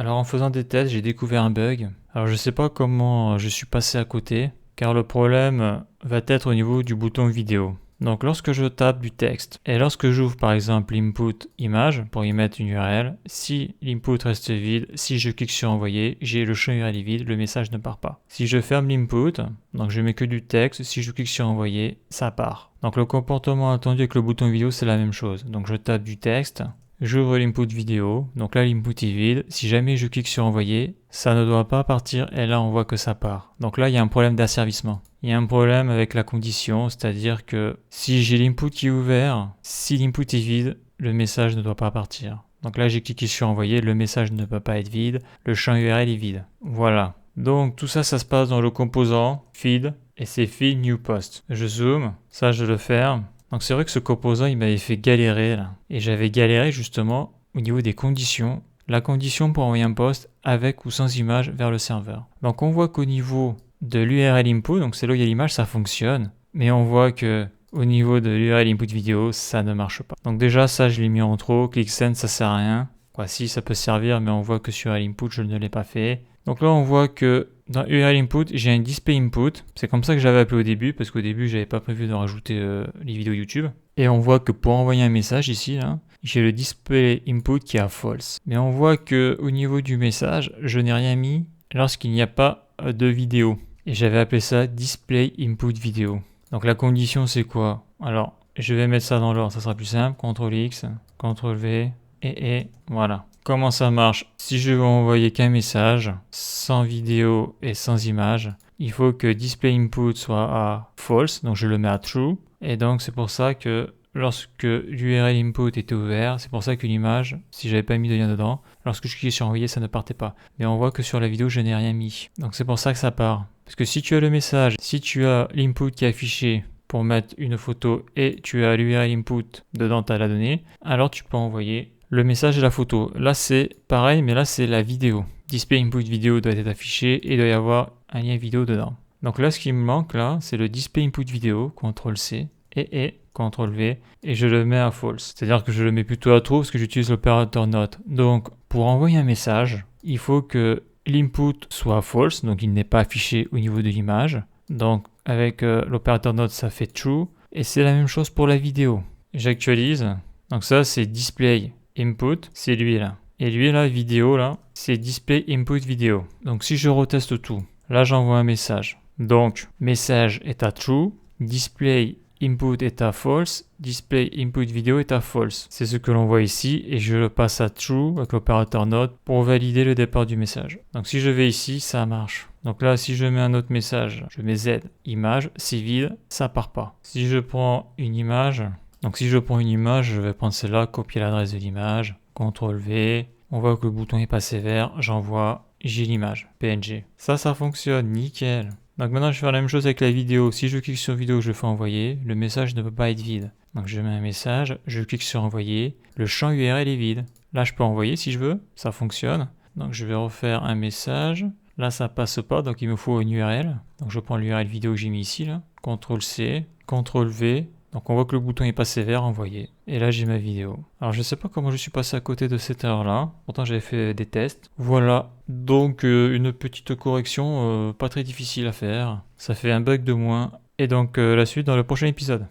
Alors en faisant des tests, j'ai découvert un bug. Alors je sais pas comment je suis passé à côté, car le problème va être au niveau du bouton vidéo. Donc lorsque je tape du texte et lorsque j'ouvre par exemple l'input image pour y mettre une URL, si l'input reste vide, si je clique sur envoyer, j'ai le champ URL est vide, le message ne part pas. Si je ferme l'input, donc je mets que du texte, si je clique sur envoyer, ça part. Donc le comportement attendu avec le bouton vidéo c'est la même chose. Donc je tape du texte, j'ouvre l'input vidéo, donc là l'input est vide, si jamais je clique sur envoyer, ça ne doit pas partir et là on voit que ça part. Donc là il y a un problème d'asservissement. Il y a un problème avec la condition, c'est-à-dire que si j'ai l'input qui est ouvert, si l'input est vide, le message ne doit pas partir. Donc là j'ai cliqué sur envoyer, le message ne peut pas être vide, le champ URL est vide. Voilà. Donc tout ça, ça se passe dans le composant feed et c'est feed new post. Je zoome, ça je le ferme. Donc c'est vrai que ce composant il m'avait fait galérer là. Et j'avais galéré justement au niveau des conditions. La condition pour envoyer un post avec ou sans image vers le serveur. Donc on voit qu'au niveau de l'URL input, donc c'est là où il y a l'image, ça fonctionne. Mais on voit que au niveau de l'URL input vidéo, ça ne marche pas. Donc déjà ça je l'ai mis en trop, ClickSend ça sert à rien. Quoi, si ça peut servir, mais on voit que sur URL input je ne l'ai pas fait. Donc là on voit que dans URL input, j'ai un display input. C'est comme ça que j'avais appelé au début, parce qu'au début j'avais pas prévu de rajouter les vidéos YouTube. Et on voit que pour envoyer un message ici, là, j'ai le display input qui est à false. Mais on voit que au niveau du message, je n'ai rien mis lorsqu'il n'y a pas de vidéo. Et j'avais appelé ça display input vidéo. Donc la condition c'est quoi? Alors je vais mettre ça dans l'ordre, ça sera plus simple. CTRL X, CTRL V et voilà. Comment ça marche? Si je veux envoyer qu'un message, sans vidéo et sans image, il faut que display input soit à false, donc je le mets à true. Et donc c'est pour ça que lorsque l'URL input était ouvert, c'est pour ça que l'image, si j'avais pas mis de lien dedans, lorsque je cliquais sur envoyer, ça ne partait pas. Mais on voit que sur la vidéo, je n'ai rien mis. Donc c'est pour ça que ça part. Parce que si tu as le message, si tu as l'input qui est affiché pour mettre une photo et tu as l'URL input dedans, tu as la donnée, alors tu peux envoyer le message et la photo. Là c'est pareil, mais là c'est la vidéo. Display input vidéo doit être affiché et il doit y avoir un lien vidéo dedans. Donc là ce qui me manque là, c'est le display input vidéo, CTRL C et CTRL V, et je le mets à false. C'est-à-dire que je le mets plutôt à true parce que j'utilise l'opérateur not. Donc pour envoyer un message, il faut que l'input soit false, donc il n'est pas affiché au niveau de l'image. Donc avec l'opérateur not ça fait true, et c'est la même chose pour la vidéo. J'actualise, donc ça c'est display input, c'est lui là. Et lui là, vidéo là, c'est display input vidéo. Donc si je reteste tout, là j'envoie un message. Donc message est à true, display input est à false, display input vidéo est à false. C'est ce que l'on voit ici et je le passe à true avec l'opérateur not pour valider le départ du message. Donc si je vais ici, ça marche. Donc là, si je mets un autre message, je mets Z, image, c'est vide, ça part pas. Si je prends une image, donc si je prends une image, je vais prendre celle-là, copier l'adresse de l'image, CTRL V, on voit que le bouton est passé vert, j'envoie, j'ai l'image, PNG. Ça fonctionne, nickel. Donc maintenant je vais faire la même chose avec la vidéo. Si je clique sur vidéo, je fais envoyer, le message ne peut pas être vide. Donc je mets un message, je clique sur envoyer, le champ URL est vide. Là je peux envoyer si je veux, ça fonctionne. Donc je vais refaire un message. Là ça passe pas, donc il me faut une URL. Donc je prends l'URL vidéo que j'ai mis ici, là. CTRL C, CTRL V. Donc on voit que le bouton est passé vert, envoyé. Et là j'ai ma vidéo. Alors je sais pas comment je suis passé à côté de cette erreur là. Pourtant j'avais fait des tests. Voilà. Donc une petite correction pas très difficile à faire. Ça fait un bug de moins. Et donc la suite dans le prochain épisode.